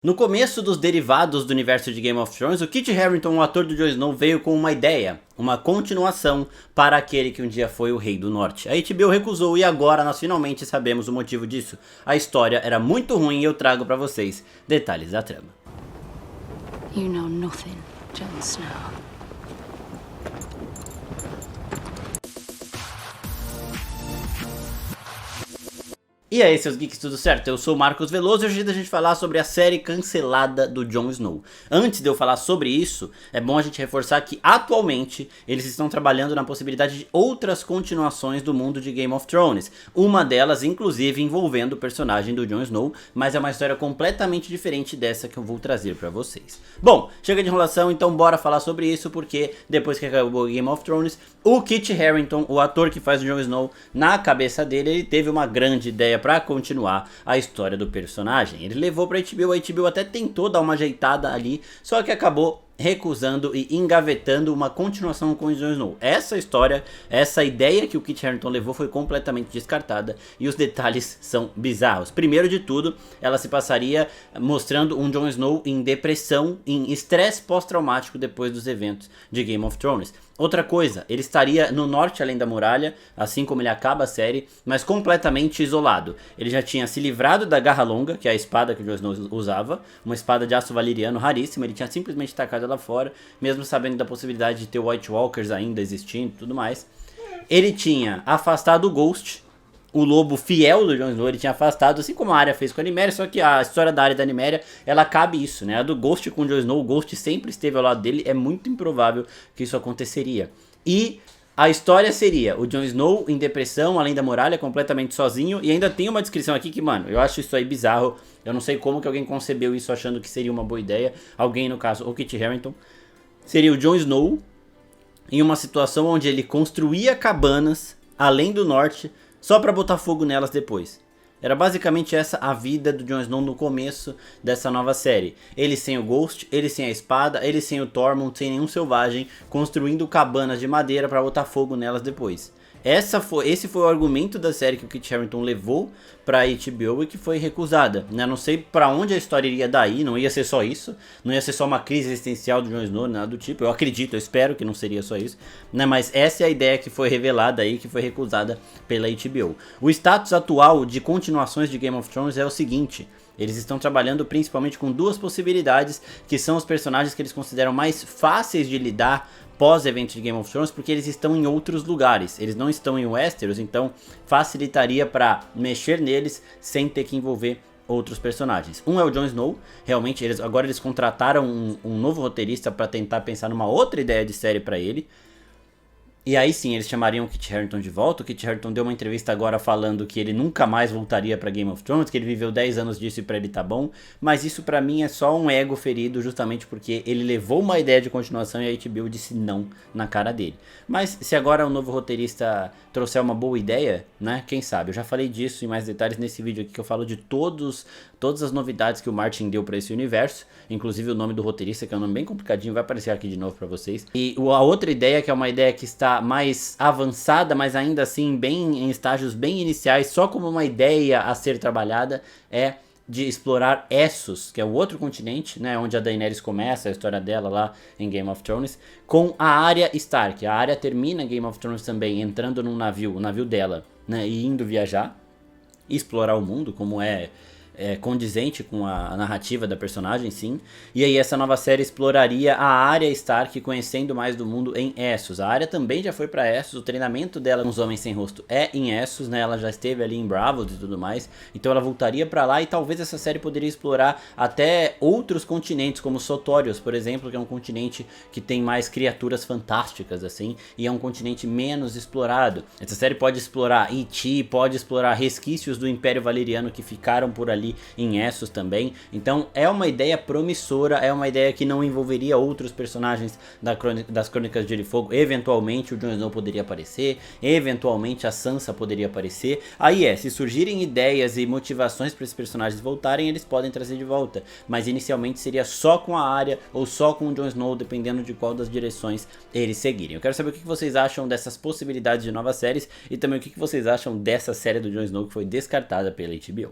No começo dos derivados do universo de Game of Thrones, o Kit Harington, o ator do Jon Snow, veio com uma ideia, uma continuação para aquele que um dia foi o Rei do Norte. A HBO recusou e agora nós finalmente sabemos o motivo disso. A história era muito ruim e eu trago para vocês detalhes da trama. You know nothing, Jon Snow. E aí, seus geeks, tudo certo? Eu sou o Marcos Veloso e hoje a gente falar sobre a série cancelada do Jon Snow. Antes de eu falar sobre isso, é bom a gente reforçar que atualmente eles estão trabalhando na possibilidade de outras continuações do mundo de Game of Thrones. Uma delas, inclusive, envolvendo o personagem do Jon Snow, mas é uma história completamente diferente dessa que eu vou trazer pra vocês. Bom, chega de enrolação, então bora falar sobre isso, porque depois que acabou Game of Thrones, o Kit Harington, o ator que faz o Jon Snow, na cabeça dele, ele teve uma grande ideia pra continuar a história do personagem. Ele levou pra HBO, a HBO até tentou dar uma ajeitada ali, só que acabou recusando e engavetando uma continuação com o Jon Snow. Essa história, essa ideia que o Kit Harington levou foi completamente descartada e os detalhes são bizarros. Primeiro de tudo, ela se passaria mostrando um Jon Snow em depressão, em estresse pós-traumático depois dos eventos de Game of Thrones. Outra coisa, ele estaria no norte além da muralha, assim como ele acaba a série, mas completamente isolado. Ele já tinha se livrado da garra longa, que é a espada que o Jon Snow usava, uma espada de aço valeriano raríssima, ele tinha simplesmente tacado ela fora, mesmo sabendo da possibilidade de ter White Walkers ainda existindo e tudo mais. Ele tinha afastado o Ghost, o lobo fiel do Jon Snow, ele tinha afastado, assim como a Arya fez com a Nymeria, só que a história da Arya e da Nymeria, ela cabe isso, né? A do Ghost com o Jon Snow, o Ghost sempre esteve ao lado dele, é muito improvável que isso aconteceria. E a história seria o Jon Snow em depressão, além da muralha, completamente sozinho, e ainda tem uma descrição aqui que, mano, eu acho isso aí bizarro, eu não sei como que alguém concebeu isso achando que seria uma boa ideia, alguém, no caso, o Kit Harington, seria o Jon Snow em uma situação onde ele construía cabanas além do norte, só pra botar fogo nelas depois. Era basicamente essa a vida do Jon Snow no começo dessa nova série. Ele sem o Ghost, ele sem a espada, ele sem o Tormund, sem nenhum selvagem, construindo cabanas de madeira pra botar fogo nelas depois. Esse foi o argumento da série que o Kit Harington levou pra HBO e que foi recusada, né? Não sei pra onde a história iria daí, não ia ser só isso, não ia ser só uma crise existencial do Jon Snow, nada do tipo, eu acredito, eu espero que não seria só isso, né? Mas essa é a ideia que foi revelada aí, que foi recusada pela HBO. O status atual de continuações de Game of Thrones é o seguinte: eles estão trabalhando principalmente com duas possibilidades, que são os personagens que eles consideram mais fáceis de lidar pós-evento de Game of Thrones, porque eles estão em outros lugares, eles não estão em Westeros, então facilitaria para mexer neles sem ter que envolver outros personagens. Um é o Jon Snow, realmente agora eles contrataram um novo roteirista para tentar pensar numa outra ideia de série para ele. E aí sim, eles chamariam o Kit Harington de volta. O Kit Harington deu uma entrevista agora falando que ele nunca mais voltaria pra Game of Thrones, que ele viveu 10 anos disso e pra ele tá bom. Mas isso pra mim é só um ego ferido, justamente porque ele levou uma ideia de continuação e a HBO disse não na cara dele. Mas se agora o novo roteirista trouxer uma boa ideia, né, quem sabe? Eu já falei disso em mais detalhes nesse vídeo aqui, que eu falo de todas as novidades que o Martin deu pra esse universo, inclusive o nome do roteirista, que é um nome bem complicadinho, vai aparecer aqui de novo pra vocês. E a outra ideia, que é uma ideia que está mais avançada, mas ainda assim bem em estágios bem iniciais, só como uma ideia a ser trabalhada, é de explorar Essos, que é o outro continente, né, onde a Daenerys começa a história dela lá em Game of Thrones, com a Arya Stark. A Arya termina Game of Thrones também entrando num navio, o navio dela, né, e indo viajar, explorar o mundo, como é condizente com a narrativa da personagem, sim. E aí essa nova série exploraria a Arya Stark conhecendo mais do mundo em Essos. A Arya também já foi pra Essos, o treinamento dela com os Homens Sem Rosto é em Essos, né? Ela já esteve ali em Braavos e tudo mais, então ela voltaria pra lá e talvez essa série poderia explorar até outros continentes, como Sotorios, por exemplo, que é um continente que tem mais criaturas fantásticas, assim, e é um continente menos explorado. Essa série pode explorar Iti, pode explorar resquícios do Império Valeriano que ficaram por ali em Essos também. Então é uma ideia promissora, é uma ideia que não envolveria outros personagens das Crônicas de Gelo e Fogo. Eventualmente o Jon Snow poderia aparecer, eventualmente a Sansa poderia aparecer. Aí se surgirem ideias e motivações para esses personagens voltarem, eles podem trazer de volta, mas inicialmente seria só com a Arya ou só com o Jon Snow, dependendo de qual das direções eles seguirem. Eu quero saber o que vocês acham dessas possibilidades de novas séries e também o que vocês acham dessa série do Jon Snow que foi descartada pela HBO.